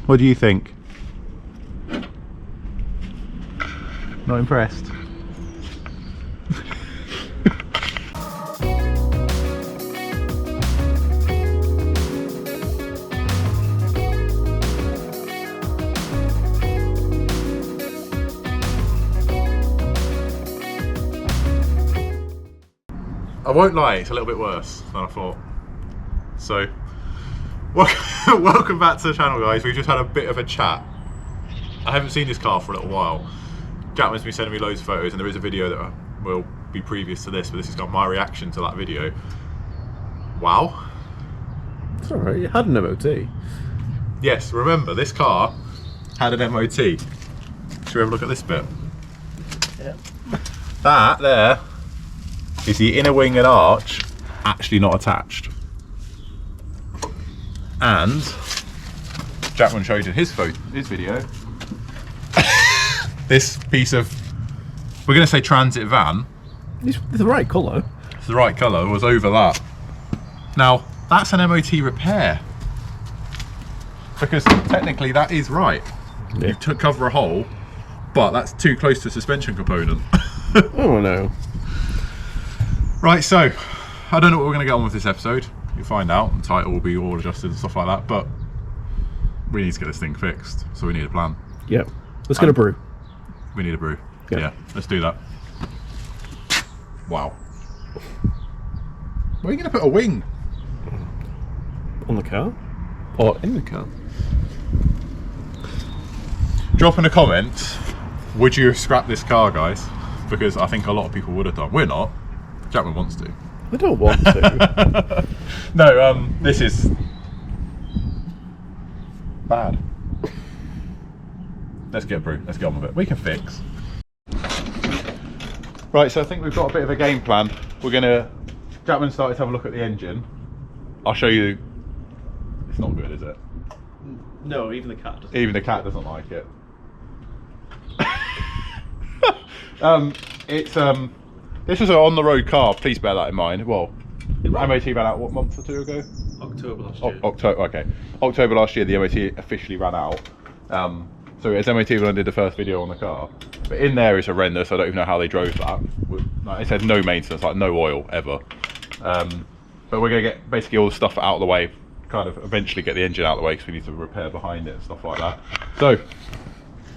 What do you think? Not impressed? I won't lie, it's a little bit worse than I thought. So, welcome back to the channel, guys. We've just had a bit of a chat. I haven't seen this car for a little while. Jackman's been sending me loads of photos, and there is a video that will be previous to this, but this has got my reaction to that video. Wow. It's alright, it had an MOT. Yes, remember, this car had an MOT. Should we have a look at this bit? Yeah. That there is the inner wing and arch actually not attached. And Jackman showed in his video this piece of, we're going to say transit van. It's the right colour. It's the right colour, was over that. Now, that's an MOT repair. Because technically that is right. Yeah. You cover a hole, but that's too close to a suspension component. Oh no. Right, so I don't know what we're going to get on with this episode. You'll find out. The title will be all adjusted and stuff like that. But we need to get this thing fixed, so we need a plan. Yeah. Let's get a brew. We need a brew. Yeah. Yeah, let's do that. Wow. Where are you going to put a wing? On the car? Or in the car? Drop in the comments. Would you have scrapped this car, guys? Because I think a lot of people would have done. We're not. Jackman wants to. I don't want to. No, this is bad. Let's get a brew. Let's get on with it. We can fix. Right, so I think we've got a bit of a game plan. We're gonna. Jackman started to have a look at the engine. I'll show you. It's not good, is it? No, even the cat doesn't. Even the cat doesn't like it. This was an on-the-road car. Please bear that in mind. Well, MOT ran out what, month or two ago? October last year. October. Okay. October last year, the MOT officially ran out. So it was MOT when I did the first video on the car. But in there is horrendous. I don't even know how they drove that. Like, it said no maintenance, like no oil ever. But we're gonna get basically all the stuff out of the way. Kind of eventually get the engine out of the way because we need to repair behind it and stuff like that. So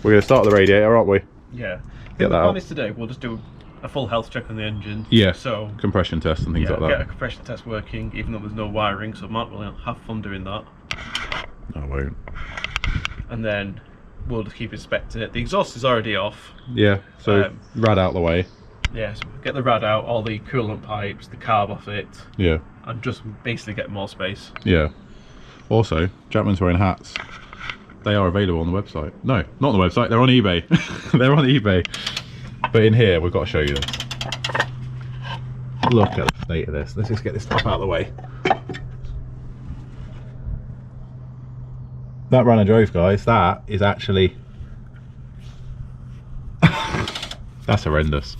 we're gonna start the radiator, aren't we? Yeah. Get that out. Today we'll just do a full health check on the engine. Yeah. So compression test and things like that. Get a compression test working, even though there's no wiring. So Mark will have fun doing that. I won't. And then we'll just keep inspecting it. The exhaust is already off. Yeah. So rad out the way. Yeah. So get the rad out, all the coolant pipes, the carb off it. Yeah. And just basically get more space. Yeah. Also, Jackman's wearing hats. They are available on the website. No, not on the website. They're on eBay. They're on eBay. But in here, we've got to show you this. Look at the state of this. Let's just get this stuff out of the way. That run and drove, guys. That is actually... That's horrendous.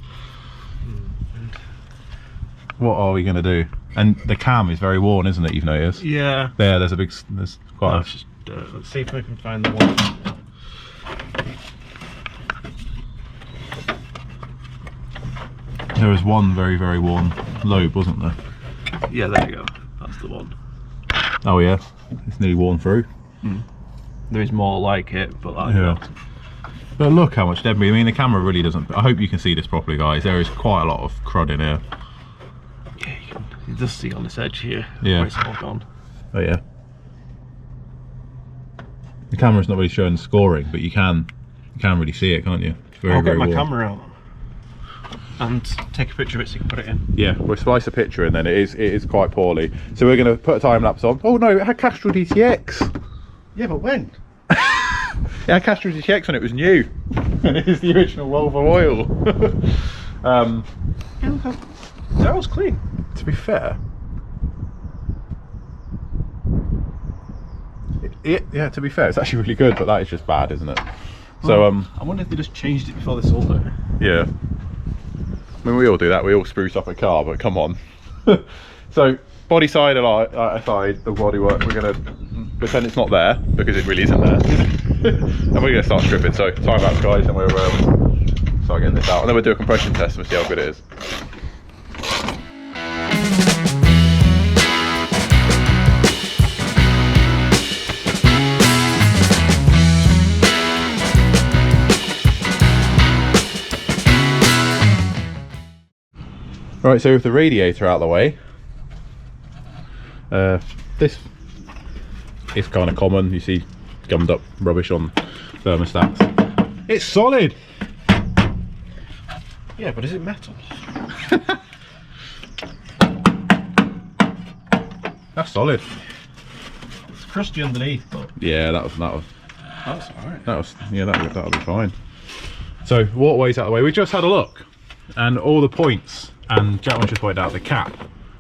What are we going to do? And the cam is very worn, isn't it? You've noticed? Yeah. There's a big... There's quite a... Just, let's see if we can find the one. There was one very, very worn lobe, wasn't there? Yeah, there you go. That's the one. Oh yeah, it's nearly worn through. There is more like it, but Yeah. But look how much debris. I mean, the camera really doesn't. I hope you can see this properly, guys. There is quite a lot of crud in here. Yeah, you just see on this edge here. Yeah. Where it's all gone. Oh yeah. The camera's not really showing the scoring, but you can really see it, can't you? It's very, I'll get my worn. camera out and take a picture of it so you can put it in. Yeah, we'll splice a picture and then it is quite poorly. So we're going to put a time lapse on. Oh no, it had Castrol DTX. Yeah, but when? It had Castrol DTX when it was new. And it is the original Volvo oil. Yeah, look how... That was clean. To be fair, to be fair, it's actually really good, but that is just bad, isn't it? So I wonder if they just changed it before they sold it. yeah. I mean, we all do that. We all spruce up a car, but come on. So body side aside, the bodywork, we're gonna pretend it's not there, because it really isn't there. And we're going to start stripping, so time lapse guys, and we'll start getting this out. And then we'll do a compression test and we'll see how good it is. Right, so with the radiator out of the way, this is kind of common. You see gummed up rubbish on thermostats. It's solid! Yeah, but is it metal? That's solid. It's crusty underneath, but Yeah, that's alright. That'll be fine. So waterways out of the way. We just had a look, and all the points. And Jack just pointed out the cap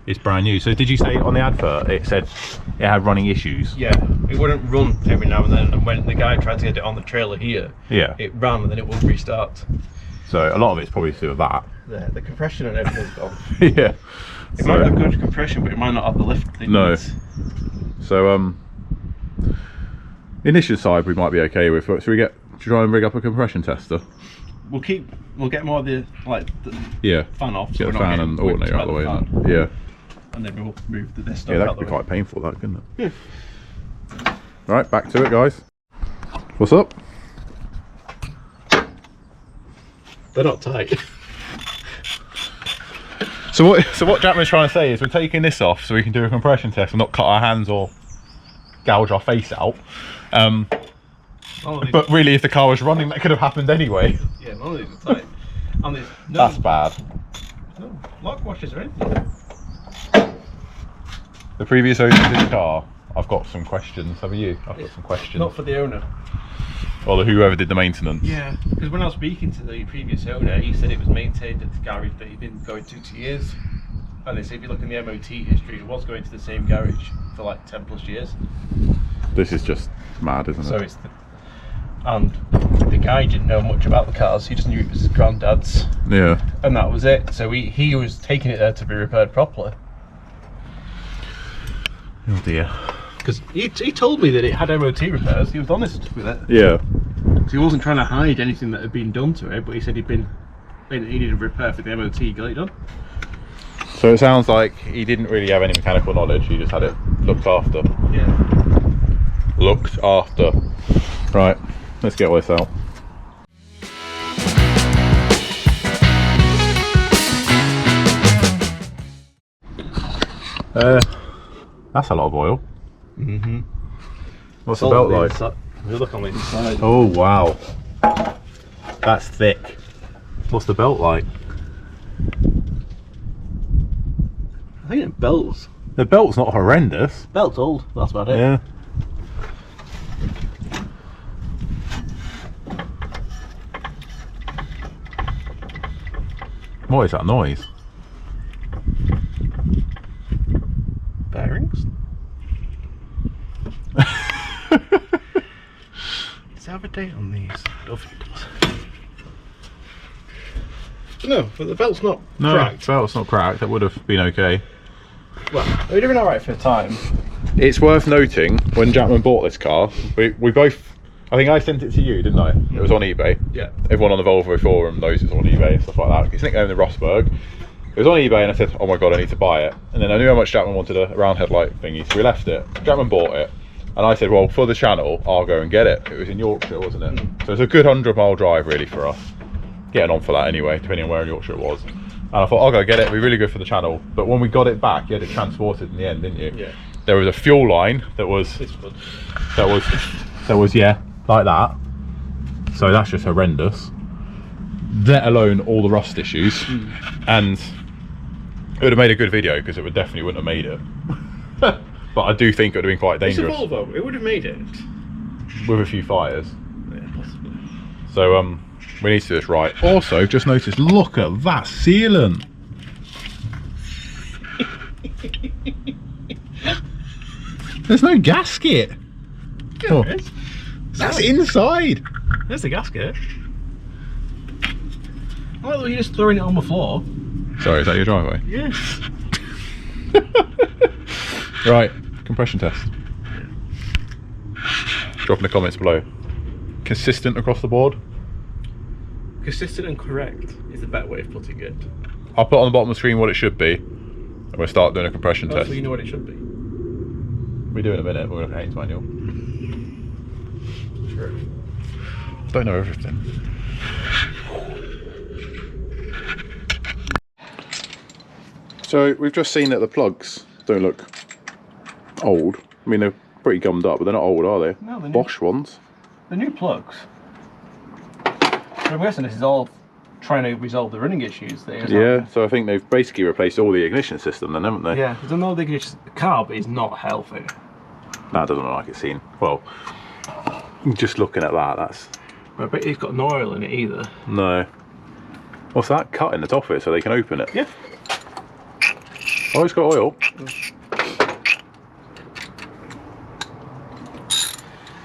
is brand new. So did you say on the advert it said it had running issues? Yeah, it wouldn't run every now and then, and when the guy tried to get it on the trailer here, Yeah. it ran and then it wouldn't restart. So a lot of it's probably to do with that. The compression and everything's gone. Yeah. It might have good compression, but it might not have the lift thing. No. So initial side we might be okay with. So we try and rig up a compression tester. We'll get more of the fan off. Get the fan and alternator out of the way. Yeah. And then we'll move the stuff Yeah, that out could the be way. quite painful, that, couldn't it? Yeah. Right, back to it, guys. What's up? They're not tight. So what Jackman's trying to say is we're taking this off so we can do a compression test and not cut our hands or gouge our face out. But really, if the car was running, that could have happened anyway. Yeah, none of these are tight. And there's That's bad. no lock washers or anything. The previous owner of this car, I've got some questions. Have you? I've got some questions. Not for the owner. Or whoever did the maintenance. Yeah, because when I was speaking to the previous owner, he said it was maintained at the garage that he'd been going to 2 years. And they say if you look in the MOT history, it was going to the same garage for like 10 plus years. This is just mad, isn't So it? it's and the guy didn't know much about the cars. He just knew it was his granddad's. Yeah. And that was it. So he was taking it there to be repaired properly. Oh dear. Because he told me that it had MOT repairs. He was honest with it. Yeah. So he wasn't trying to hide anything that had been done to it, but he said he needed a repair for the MOT. Got it done. So it sounds like he didn't really have any mechanical knowledge. He just had it looked after. Yeah. Looked after. Right. Let's get all this out. That's a lot of oil. Mm-hmm. What's the belt like? Look on the inside. Oh wow, that's thick. What's the belt like? I think it belts. The belt's not horrendous. Belt's old. That's about it. Yeah. What is that noise? Bearings. Does it have a date on these? I don't think it does. No, but the belt's not cracked. The belt's not cracked. That would have been okay. Well, we're doing alright for the time. It's worth noting, when Jackman bought this car, we both, I think I sent it to you, didn't I? It was on eBay. Yeah. Everyone on the Volvo forum knows it's on eBay and stuff like that. It's nicknamed the Rustberg. It was on eBay and I said, oh my god, I need to buy it. And then I knew how much Jackman wanted a round headlight thingy, so we left it. Jackman bought it. And I said, well, for the channel, I'll go and get it. It was in Yorkshire, wasn't it? So it's a good 100-mile drive really for us. Getting on for that anyway, depending on where in Yorkshire it was. And I thought, I'll go get it, it'll be really good for the channel. But when we got it back, you had it transported in the end, didn't you? Yeah. There was a fuel line that was, yeah, like that. So that's just horrendous. Let alone all the rust issues. And it would have made a good video because it would definitely wouldn't have made it. But I do think it would have been quite dangerous. It's a Volvo, it would have made it. With a few fires. Yeah, possibly. So we need to do this right. Also, just noticed, look at that sealant. There's no gasket. Yeah, Oh, there is. that's inside. There's the gasket. Well, you're just throwing it on the floor. Sorry, is that your driveway? Yes. Right, compression test. Drop in the comments below. Consistent across the board? Consistent and correct is the better way of putting it. I'll put on the bottom of the screen what it should be, and we'll start doing a compression test. So you know what it should be. We do in a minute. We're going to Haynes manual. Sure. Don't know everything. So we've just seen that the plugs don't look old. I mean, they're pretty gummed up, but they're not old, are they? No, they're Bosch ones. The new plugs. I'm guessing this is all trying to resolve the running issues there. Yeah, so I think they've basically replaced all the ignition system then, haven't they? Yeah, I don't know, the carb is not healthy. That doesn't look like it's seen. Well, just looking at that, that's... I bet it's got no oil in it either. No. What's that? Cut in the top of it so they can open it? Yeah. Oh, it's got oil.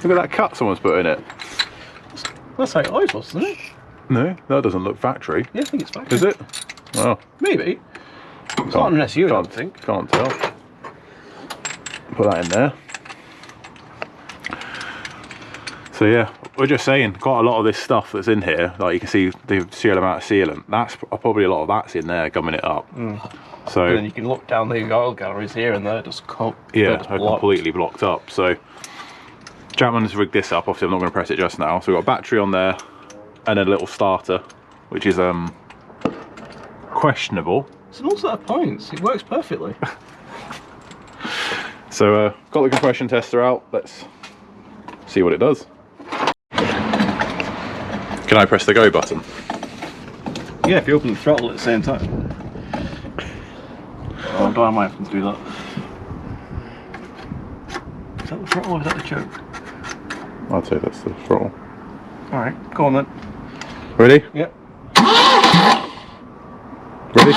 Look at that cut someone's put in it. That's how it always was, isn't it? No, that doesn't look factory. Yeah, I think it's factory. Is it? Oh. Maybe. It's not an SU, I don't think. Can't tell. Put that in there. So yeah, we're just saying, quite a lot of this stuff that's in here, like you can see the sheer amount of sealant, that's probably a lot of that's in there gumming it up. So and then you can look down the oil galleries here and they're just yeah, they're completely blocked up. So Chapman's rigged this up. Obviously I'm not going to press it just now. So we've got a battery on there and a little starter, which is questionable. It's an all set of points, it works perfectly. So got the compression tester out, let's see what it does. Can I press the go button? Yeah, if you open the throttle at the same time. Oh, I might have to do that. Is that the throttle or is that the choke? I'd say that's the throttle. Alright, go on then. Ready? Yep. Ready?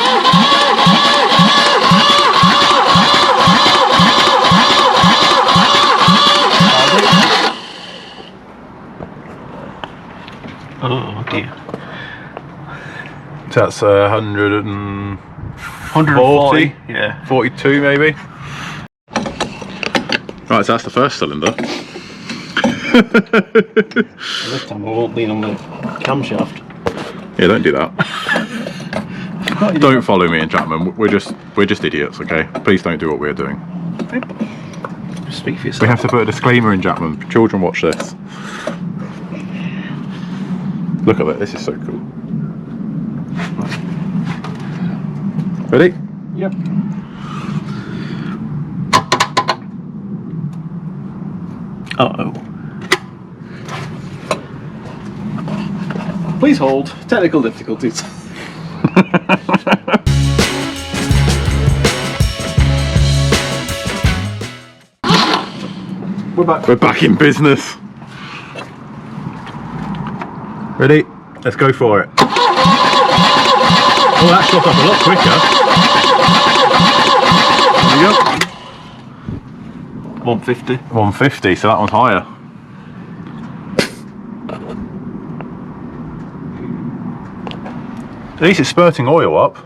Oh dear. So that's 140? Yeah. 42 maybe? Right, so that's the first cylinder. This time I won't lean on the camshaft. Yeah, don't do that. Don't follow me and Chapman. We're just idiots, okay? Please don't do what we're doing. Just speak for yourself. We have to put a disclaimer in, Chapman. Children watch this. Look at that, this is so cool. Ready? Yep. Uh-oh. Please hold. Technical difficulties. We're back. We're back in business. Ready? Let's go for it. Oh, that shot up a lot quicker. There we go. 150. 150, so that one's higher. At least it's spurting oil up.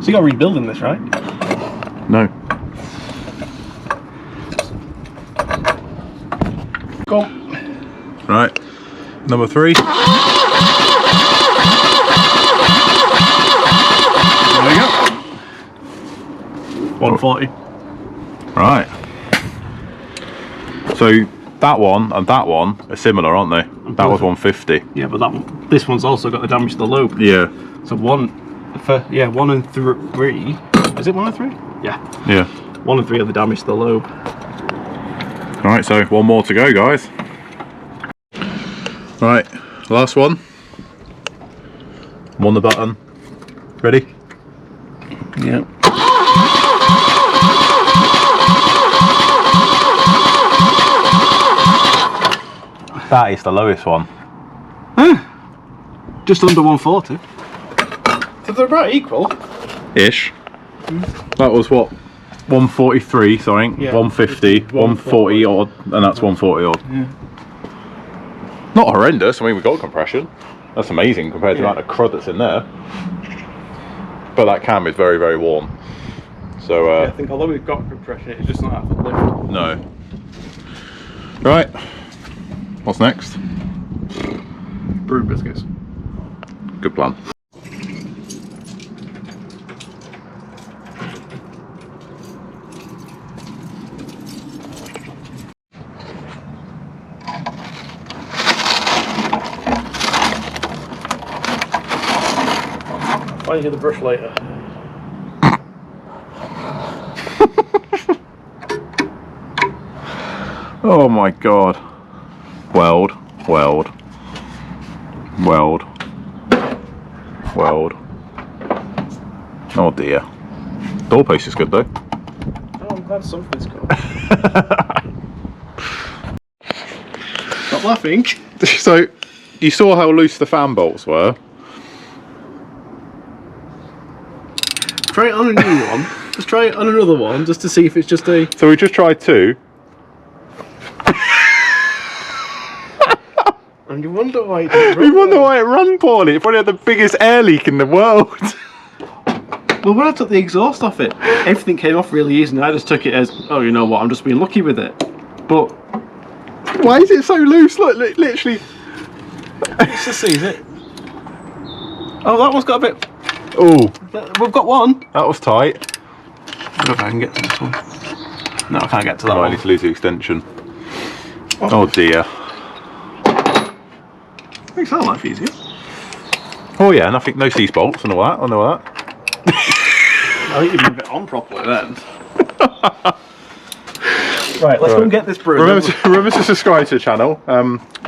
So you're rebuilding this, right? No. Go. Right. Number 3. There we go. 140. Right. So that one and that one are similar, aren't they? That was 150. Yeah, but this one's also got the damage to the lobe. Yeah. So 1 and 3. Is it 1 and 3? Yeah. Yeah. 1 and 3 are the damage to the lobe. Right, so one more to go, guys. Right, last one. I'm on the button. Ready? Yeah. That is the lowest one. Just under 140. So they're about equal. Ish. That was what? 143 something, Yeah. 150, 140 odd, and that's 140 odd. Yeah. Not horrendous, I mean we got compression. That's amazing compared to the amount of crud that's in there. But that cam is very, very warm. So I think although we've got compression, it's just not out of the lift. No. Right. What's next? Brew biscuits. Good plan. I'll get the brush later. Oh my god. Weld, weld, weld, weld. Oh dear. Doorpost is good though. Oh, I'm glad something's gone. Stop laughing. So, you saw how loose the fan bolts were? Try it on a new one. Just try it on another one, just to see if it's just a... So we just tried 2. And you wonder why it didn't We run wonder well. why it ran poorly. It probably had the biggest air leak in the world. Well, when I took the exhaust off it, everything came off really easy, and I just took it as, oh, you know what, I'm just being lucky with it. But... Why is it so loose? Look, literally. let's just see, is it? Oh, that one's got a bit... Oh, We've got one. that was tight. I don't know if I can get to this one. No, I can't get to that I one. need to lose the extension. Oh dear. Makes our life easier. Oh yeah, nothing, no cease bolts and all that. I know that. I think you move it on properly then. Right, let's go and get this brew. Remember to subscribe to the channel.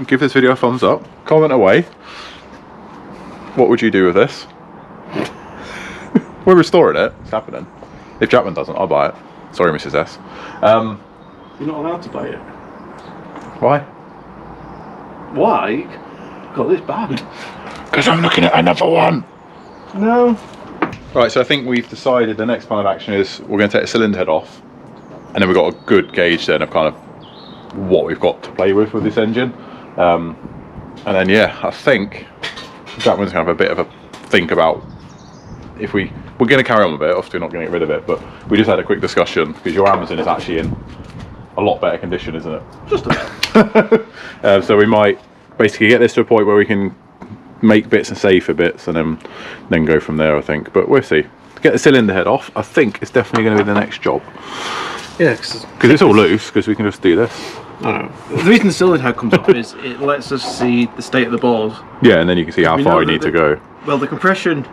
Give this video a thumbs up. Comment away. What would you do with this? We're restoring it. It's happening. If Jackman doesn't, I'll buy it. Sorry, Mrs. S. You're not allowed to buy it. Why? Why? God, this bad. Because I'm looking at another one. No. Right, so I think we've decided the next plan of action is we're going to take the cylinder head off, and then we've got a good gauge then of kind of what we've got to play with this engine. And then yeah, I think Jackman's going to have a bit of a think about if we're going to carry on with it. Obviously, we're not going to get rid of it, but we just had a quick discussion because your Amazon is actually in a lot better condition, isn't it? Just about. So we might basically get this to a point where we can make bits and safer bits, and then go from there, I think. But we'll see. To get the cylinder head off, I think it's definitely going to be the next job. Yeah, because it's all loose, because we can just do this. I don't know. The reason the cylinder head comes off is it lets us see the state of the balls. Yeah, and then you can see how far you need to go. Well, the compression,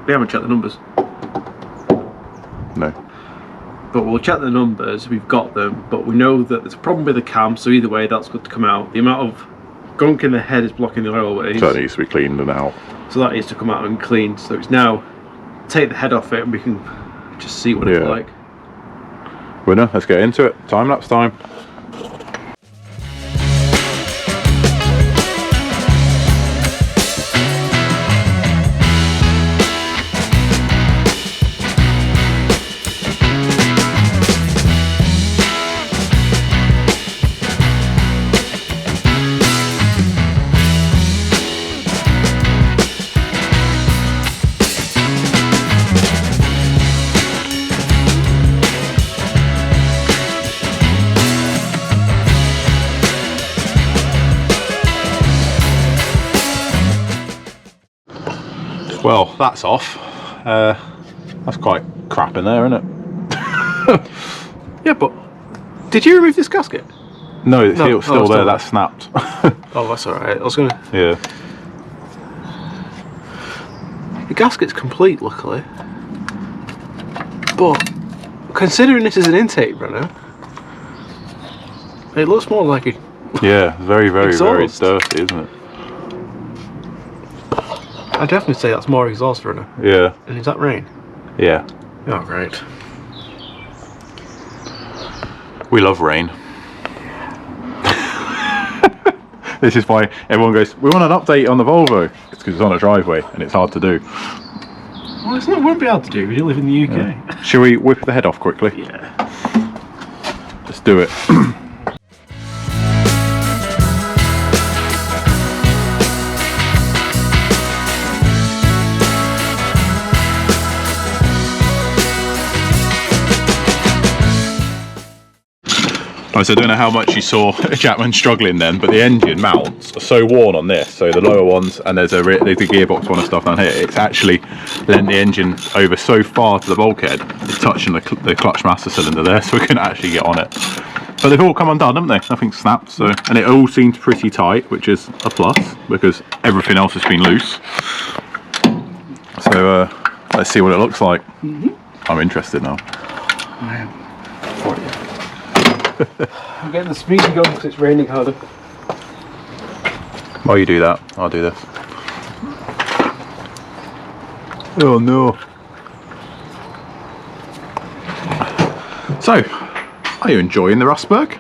we haven't checked the numbers. No. But we'll check the numbers, we've got them, but we know that there's a problem with the cam, so either way that's good to come out. The amount of gunk in the head is blocking the oil ways. So that needs to be cleaned and out. So that needs to come out and cleaned. So it's now take the head off it and we can just see what it's like. Winner, let's get into it. Time lapse time. Well, that's off. That's quite crap in there, isn't it? Yeah, but did you remove this gasket? No, it's still still there. there. That's snapped. Oh, that's alright. I was gonna... Yeah. The gasket's complete, luckily. But, considering this is an intake runner, it looks more like a... Yeah, very, very, very Exhaust. dirty, isn't it? I'd definitely say that's more exhaust runner. Yeah. And is that rain? Yeah. Oh, great. We love rain. This is why everyone goes, we want an update on the Volvo. It's because it's on a driveway and it's hard to do. Well, it's not, it won't be hard to do. You live in the UK. Yeah. Shall we whip the head off quickly? Yeah. Let's do it. So I don't know how much you saw Jackman struggling then, but the engine mounts are so worn on this. So the lower ones, and there's the gearbox one and stuff down here. It's actually lent the engine over so far to the bulkhead, it's touching the clutch master cylinder there, so we couldn't actually get on it. But they've all come undone, haven't they? Nothing snapped. So, and it all seems pretty tight, which is a plus because everything else has been loose. So let's see what it looks like. I'm interested now. I am. I'm getting the speedy gun because it's raining harder. While you do that, I'll do this. Oh no. So, are you enjoying the Rustberg?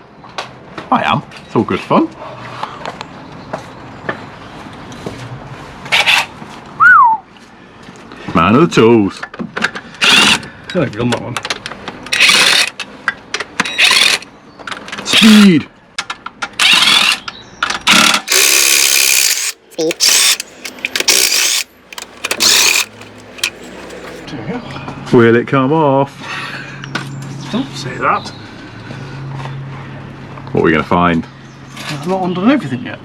I am. It's all good fun. Man of the tools. I feel like I've done that one. Speed. Will it come off? Don't say that. What are we going to find? I've not undone everything yet.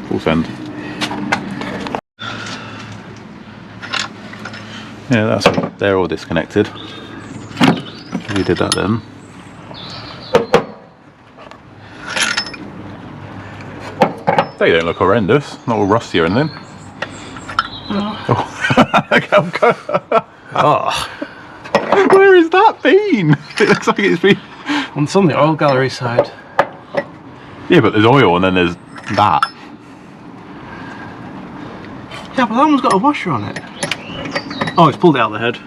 Full send. Yeah, they're all disconnected. We did that then. They don't look horrendous, not all rusty or anything. Oh. Where has that been? It looks like it's been... On some of the oil gallery side. Yeah, but there's oil and then there's that. Yeah, but that one's got a washer on it. Oh, it's pulled it out of the head.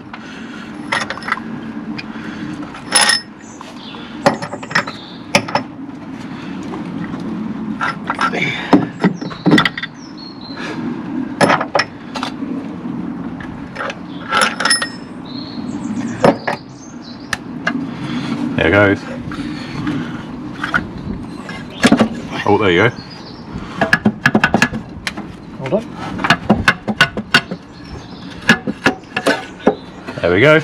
There it goes. Oh, there you go. Hold on. There we go.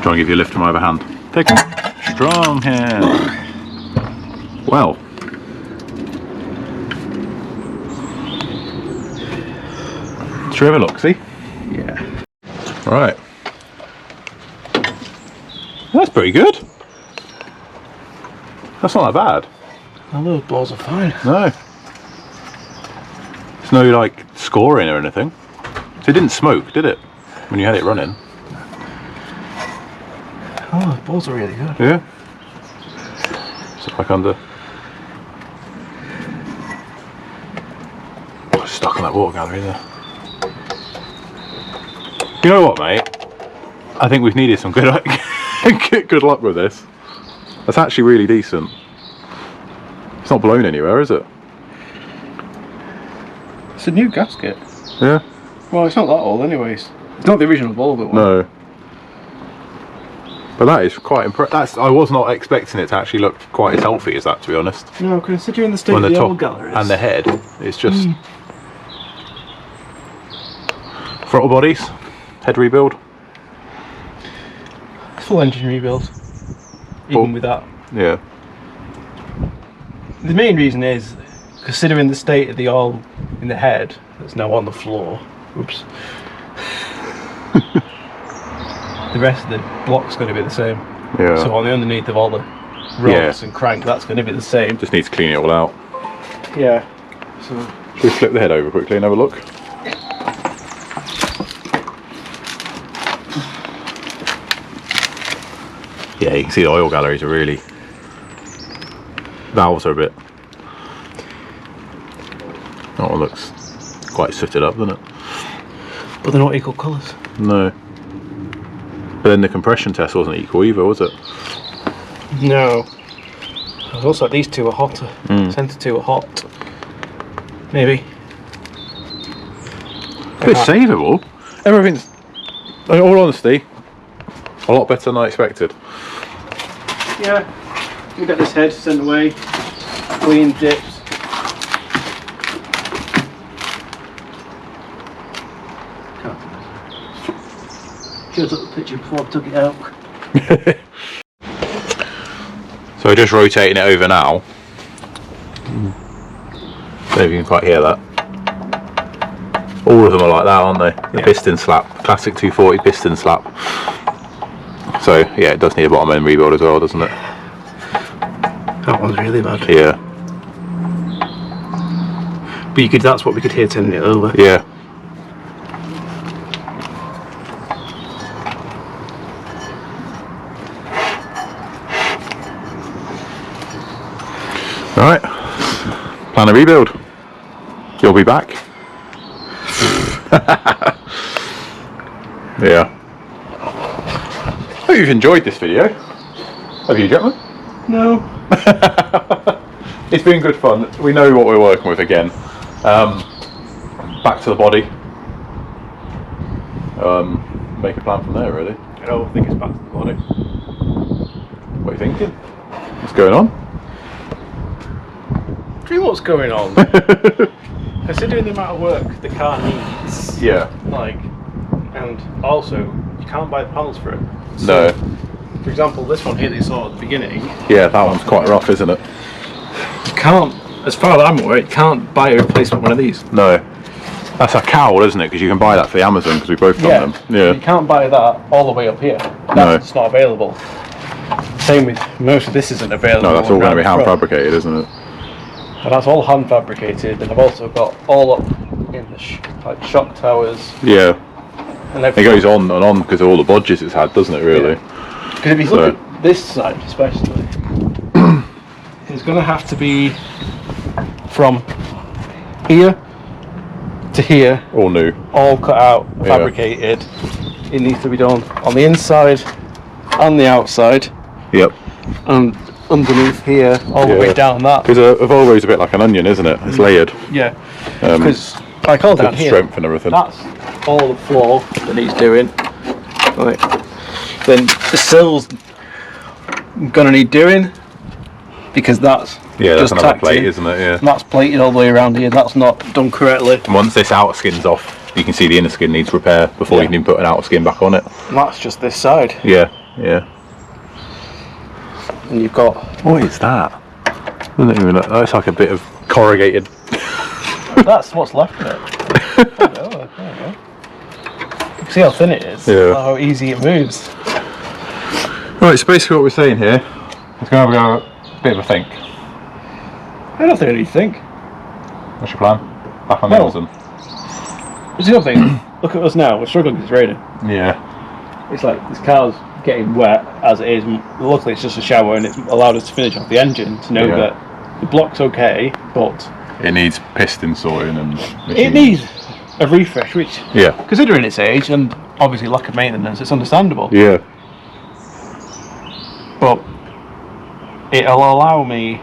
Try and give you a lift from my other hand. Take a strong hand. Well. Should we have a look, see? Yeah. Right. That's pretty good. That's not that bad. Oh, those balls are fine. No. There's no like scoring or anything. So it didn't smoke, did it? When you had it running. Oh, the balls are really good. Yeah. So back under. Stuck on that water gallery there. You know what, mate? I think we've needed some good good luck with this. That's actually really decent. It's not blown anywhere, is it? It's a new gasket. Yeah. Well, it's not that old anyways. It's not the original Volvo one. No. But that is quite impressive. I was not expecting it to actually look quite as healthy as that, to be honest. No, considering the state of the old galleries. And the head, it's just... Throttle bodies, head rebuild. Full engine rebuild. Even with that. Yeah. The main reason is, considering the state of the oil in the head that's now on the floor. Oops. The rest of the block's going to be the same. Yeah. So on the underneath of all the rods and crank, that's going to be the same. Just need to clean it all out. Yeah. So. Should we flip the head over quickly and have a look? Yeah, you can see the oil galleries are really... Valves are a bit... Oh, it looks quite sooted up, doesn't it? But they're not equal colours. No. But then the compression test wasn't equal either, was it? No. It was also these two are hotter. Centre two are hot. Maybe. It's savable. Everything's, in all honesty, a lot better than I expected. Yeah. We'll get this head sent away. Clean, dipped. Shows up the picture before I took it out. So we're just rotating it over now. I don't know if you can quite hear that. All of them are like that, aren't they? The piston slap, classic 240 piston slap. So yeah, it does need a bottom end rebuild as well, doesn't it? That one's really bad. Yeah. But you could, that's what we could hear turning it over. Yeah. Alright. Plan a rebuild. You'll be back. Yeah. Hope you've enjoyed this video. Have you, gentlemen? No. It's been good fun. We know what we're working with again. Back to the body. Make a plan from there, really. I don't think it's back to the body. What are you thinking? What's going on? Dream what's going on. Considering the amount of work the car needs. Yeah. Like, and also you can't buy the panels for it. So, no. For example, this one here that you saw at the beginning. Yeah, that one's quite rough, isn't it? You can't, as far as I'm aware, you can't buy a replacement one of these. No. That's a cowl, isn't it? Because you can buy that for the Amazon, because we both got them. Yeah. You can't buy that all the way up here. That's just not available. Same with most of this isn't available. No, that's all going to be hand fabricated, isn't it? And that's all hand fabricated. And I've also got all up in the like shock towers. Yeah. And it goes on and on because of all the bodges it's had, doesn't it? Really. Because if you look at this side, especially, it's going to have to be from here to here, all new, all cut out, fabricated. It needs to be done on the inside and the outside. Yep. And underneath here, all the way down that. Because a Volvo is a bit like an onion, isn't it? It's layered. Yeah. Because like all down here, strength and everything. That's all the floor that needs doing. Right. Then the sills gonna need doing because that's that's just another plate, isn't it? Yeah. And that's plated all the way around here. That's not done correctly. And once this outer skin's off, you can see the inner skin needs repair before you can even put an outer skin back on it. And that's just this side. Yeah. Yeah. And you've got. What is that? Doesn't even look. Oh, it's like a bit of corrugated. That's what's left of it. Oh, there we go. See how thin it is. Yeah. How easy it moves. Right. So basically, what we're saying here is going to have a bit of a think. I don't think I need to think. What's your plan? Back on the Amazon. There's the other thing. Look at us now. We're struggling because it's raining. Yeah. It's like this car's getting wet as it is. Luckily, it's just a shower, and it's allowed us to finish off the engine to know that the block's okay, but it needs piston sorting and it needs a refresh. Which, considering its age and obviously lack of maintenance, it's understandable. Yeah. But it'll allow me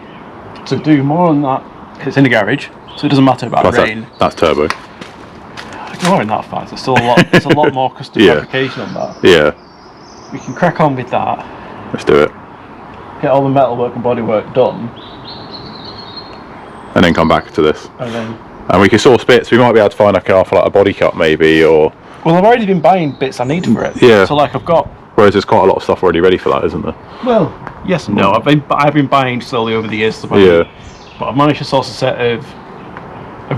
to do more on that because it's in the garage, so it doesn't matter about rain. That's turbo. Ignoring that fact, there's still a lot. There's a lot more custom fabrication on that. Yeah. We can crack on with that. Let's do it. Get all the metalwork and bodywork done. And then come back to this. And we can source bits. We might be able to find a car for like a body cut maybe, or. Well, I've already been buying bits I need for it. Yeah. So like I've got. Whereas there's quite a lot of stuff already ready for that, isn't there? Well, yes and no. I've been buying slowly over the years. But I've managed to source a set of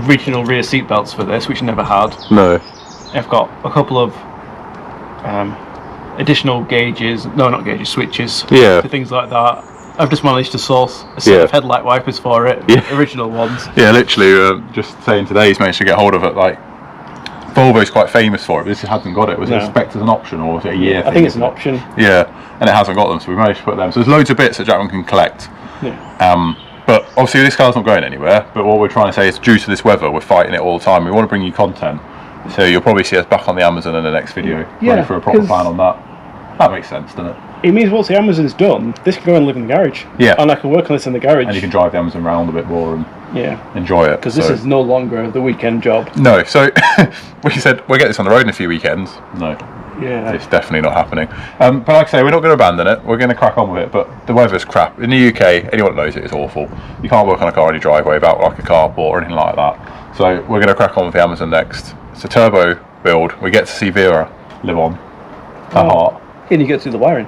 original rear seat belts for this, which I never had. No. I've got a couple of additional gauges, no, not gauges, switches. Yeah. For things like that. I've just managed to source a set of headlight wipers for it, original ones. Yeah, literally, just saying today he's managed to get hold of it. Like, Volvo's quite famous for it, but this hasn't got it. Was it spec'd as an option, or was it a year thing? I think it's an option. Yeah, and it hasn't got them, so we managed to put them. So there's loads of bits that Jackman can collect. Yeah. But obviously this car's not going anywhere, but what we're trying to say is due to this weather, we're fighting it all the time. We want to bring you content. So you'll probably see us back on the Amazon in the next video, ready for a proper plan on that. That makes sense, doesn't it? It means once the Amazon's done, this can go and live in the garage. Yeah. And I can work on this in the garage. And you can drive the Amazon around a bit more and enjoy it. Because this is no longer the weekend job. No, so we said we'll get this on the road in a few weekends. No. Yeah. It's definitely not happening. But like I say, we're not going to abandon it. We're going to crack on with it. But the weather's crap. In the UK, anyone that knows it, it's awful. You can't work on a car in your driveway without like a carport or anything like that. So we're going to crack on with the Amazon next. It's a turbo build. We get to see Vera live on. heart. And you get through the wiring.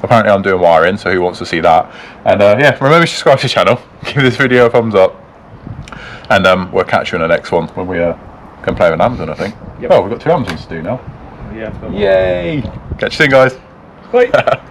Apparently I'm doing wiring, so who wants to see that? And yeah, remember to subscribe to the channel, give this video a thumbs up, and we'll catch you in the next one when we can play with Amazon, I think. Yep. Oh, we've got 2 Amazons to do now. Yeah. Yay! Catch you soon, guys. Bye.